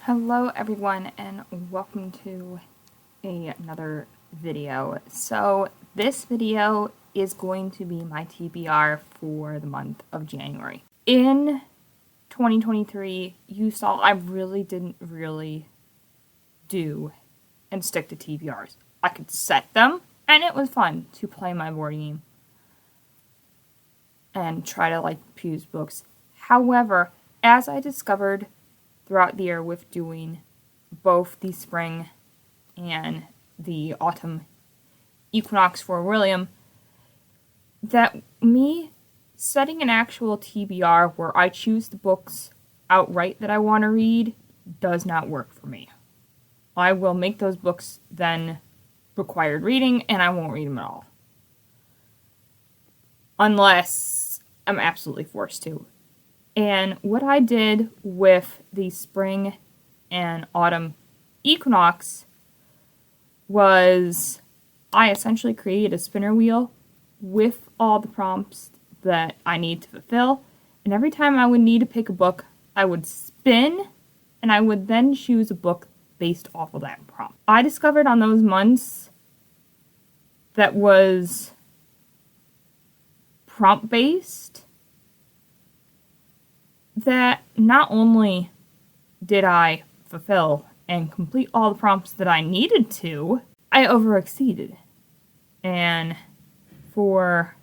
Hello everyone and welcome to another video. So this video is going to be my TBR for the month of January. In 2023, you saw I really didn't do and stick to TBRs. I could set them and it was fun to play my board game and try to choose books. However, as I discovered throughout the year with doing both the spring and the autumn equinox for William, that me setting an actual TBR where I choose the books outright that I want to read does not work for me. I will make those books then required reading and I won't read them at all. Unless I'm absolutely forced to. And what I did with the spring and autumn equinox was I essentially created a spinner wheel with all the prompts that I need to fulfill. And every time I would need to pick a book, I would spin and I would then choose a book based off of that prompt. I discovered on those months that was prompt based that not only did I fulfill and complete all the prompts that I needed to, I overexceeded. And for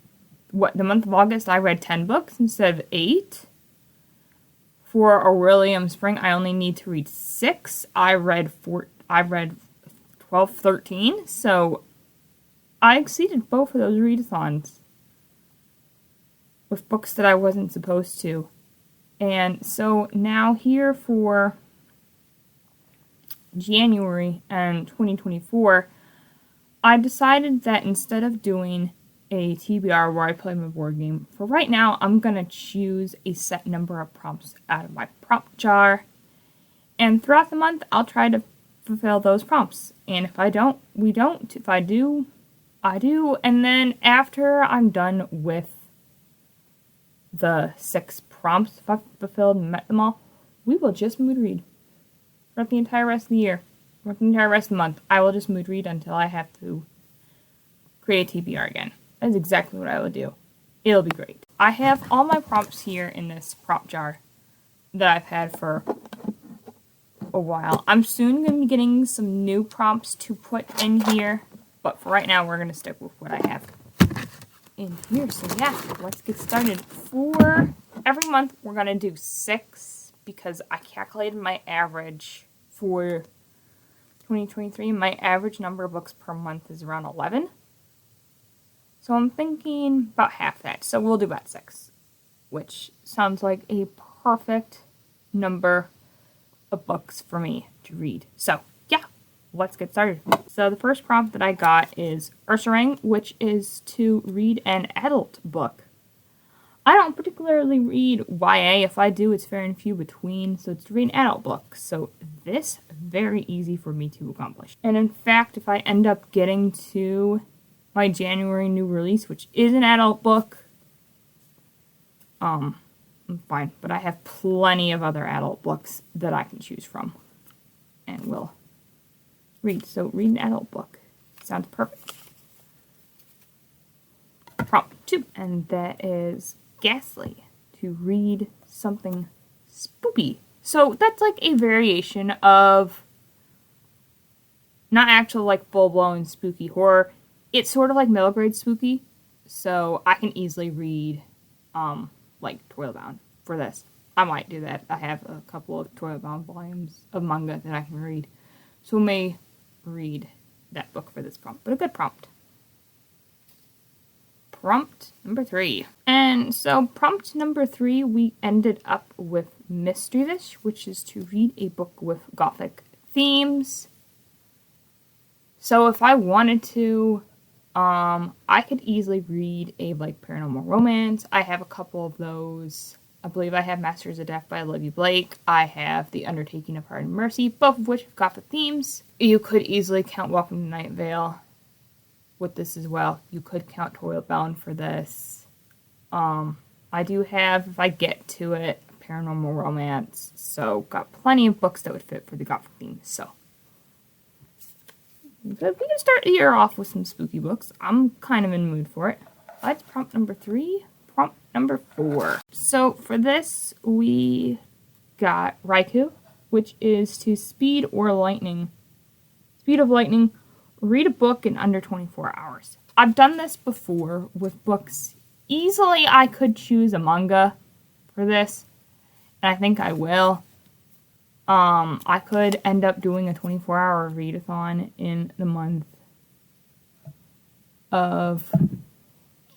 the month of August, I read 10 books instead of 8. For a William Spring, I only need to read 6. I read 12, 13. So I exceeded both of those readathons with books that I wasn't supposed to. And so now here for January and 2024, I decided that instead of doing a TBR where I play my board game, for right now I'm going to choose a set number of prompts out of my prompt jar. And throughout the month, I'll try to fulfill those prompts. And if I don't, we don't. If I do, I do. And then after I'm done with the 6 prompts, if I've fulfilled and met them all, we will just mood read for the entire rest of the year, for the entire rest of the month. I will just mood read until I have to create a TBR again. That's exactly what I will do. It'll be great. I have all my prompts here in this prompt jar that I've had for a while. I'm soon going to be getting some new prompts to put in here, but for right now, we're going to stick with what I have in here. So yeah, let's get started. For every month, we're going to do 6 because I calculated my average for 2023. My average number of books per month is around 11. So I'm thinking about half that. So we'll do about 6, which sounds like a perfect number of books for me to read. So yeah, let's get started. So the first prompt that I got is Ursurang, which is to read an adult book. I don't particularly read YA. If I do, it's fair and few between, so it's to read an adult book. So this, very easy for me to accomplish. And in fact, if I end up getting to my January new release, which is an adult book, I'm fine. But I have plenty of other adult books that I can choose from and will read. So read an adult book. Sounds perfect. Prompt 2, and that is Ghastly, to read something spooky. So that's like a variation of not actual full-blown spooky horror. It's sort of like middle grade spooky. So I can easily read Toilet Bound for this. I might do that. I have a couple of Toilet Bound volumes of manga that I can read. So I may read that book for this prompt. But a good prompt. Prompt number 3. And so prompt number 3, we ended up with Mysteryvish, which is to read a book with gothic themes. So if I wanted to, I could easily read a paranormal romance. I have a couple of those. I believe I have Masters of Death by Olivia Blake. I have The Undertaking of Heart and Mercy, both of which have gothic themes. You could easily count Welcome to Night Vale with this as well. You could count Toilet Bound for this. I do have, if I get to it, paranormal romance. So got plenty of books that would fit for the Gothic theme. So we can start the year off with some spooky books. I'm kind of in the mood for it. That's prompt number 3. Prompt number 4. So for this, we got Raikou, which is to speed of lightning, read a book in under 24 hours. I've done this before with books. Easily, I could choose a manga for this, and I think I will. I could end up doing a 24-hour readathon in the month of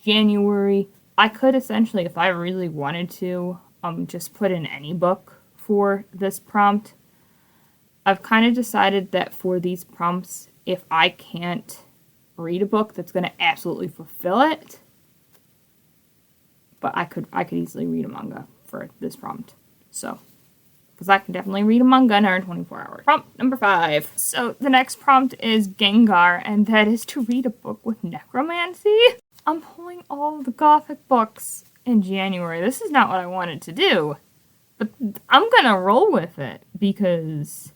January. I could essentially, if I really wanted to, just put in any book for this prompt. I've kind of decided that for these prompts, if I can't read a book that's going to absolutely fulfill it, but I could easily read a manga for this prompt. So, because I can definitely read a manga in under 24 hours. Prompt number 5. So the next prompt is Gengar, and that is to read a book with necromancy. I'm pulling all the Gothic books in January. This is not what I wanted to do, but I'm gonna roll with it because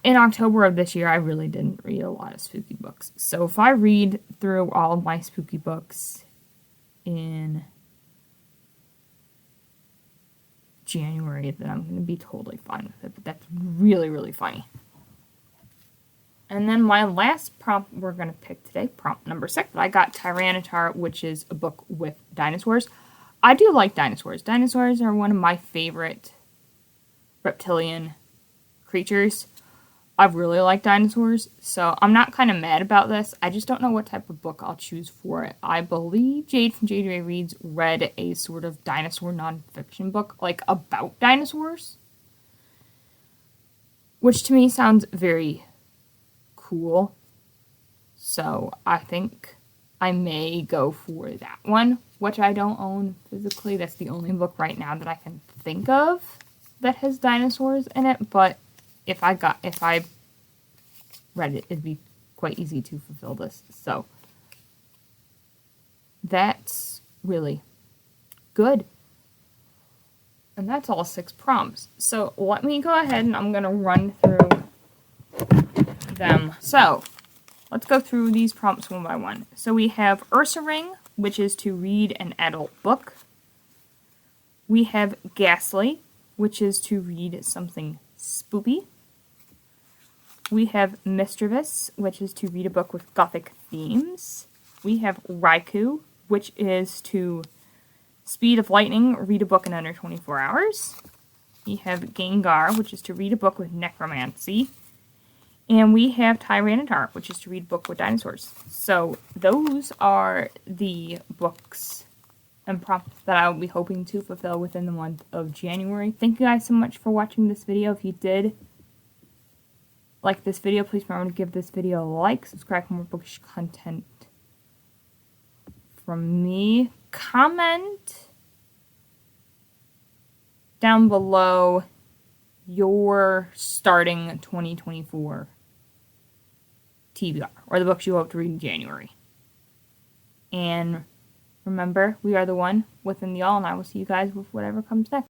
in October of this year, I really didn't read a lot of spooky books. So if I read through all of my spooky books in January, then I'm going to be totally fine with it. But that's really, really funny. And then my last prompt we're going to pick today, prompt number 6. I got Tyranitar, which is a book with dinosaurs. I do like dinosaurs. Dinosaurs are one of my favorite reptilian creatures. I really like dinosaurs, so I'm not kind of mad about this. I just don't know what type of book I'll choose for it. I believe Jade from JJ Reads read a sort of dinosaur nonfiction book, like about dinosaurs, which to me sounds very cool. So I think I may go for that one, which I don't own physically. That's the only book right now that I can think of that has dinosaurs in it, but if I read it, it'd be quite easy to fulfill this. So that's really good. And that's all 6 prompts. So let me go ahead and I'm going to run through them. So let's go through these prompts one by one. So we have Ursa Ring, which is to read an adult book. We have Ghastly, which is to read something spoopy. We have Mischievous, which is to read a book with Gothic themes. We have Raikou, which is to speed of lightning, read a book in under 24 hours. We have Gengar, which is to read a book with necromancy. And we have Tyranitar, which is to read a book with dinosaurs. So those are the books and prompts that I will be hoping to fulfill within the month of January. Thank you guys so much for watching this video. If you did like this video, please remember to give this video a like, subscribe for more bookish content from me. Comment down below your starting 2024 TBR, or the books you hope to read in January. And remember, we are the one within the all, and I will see you guys with whatever comes next.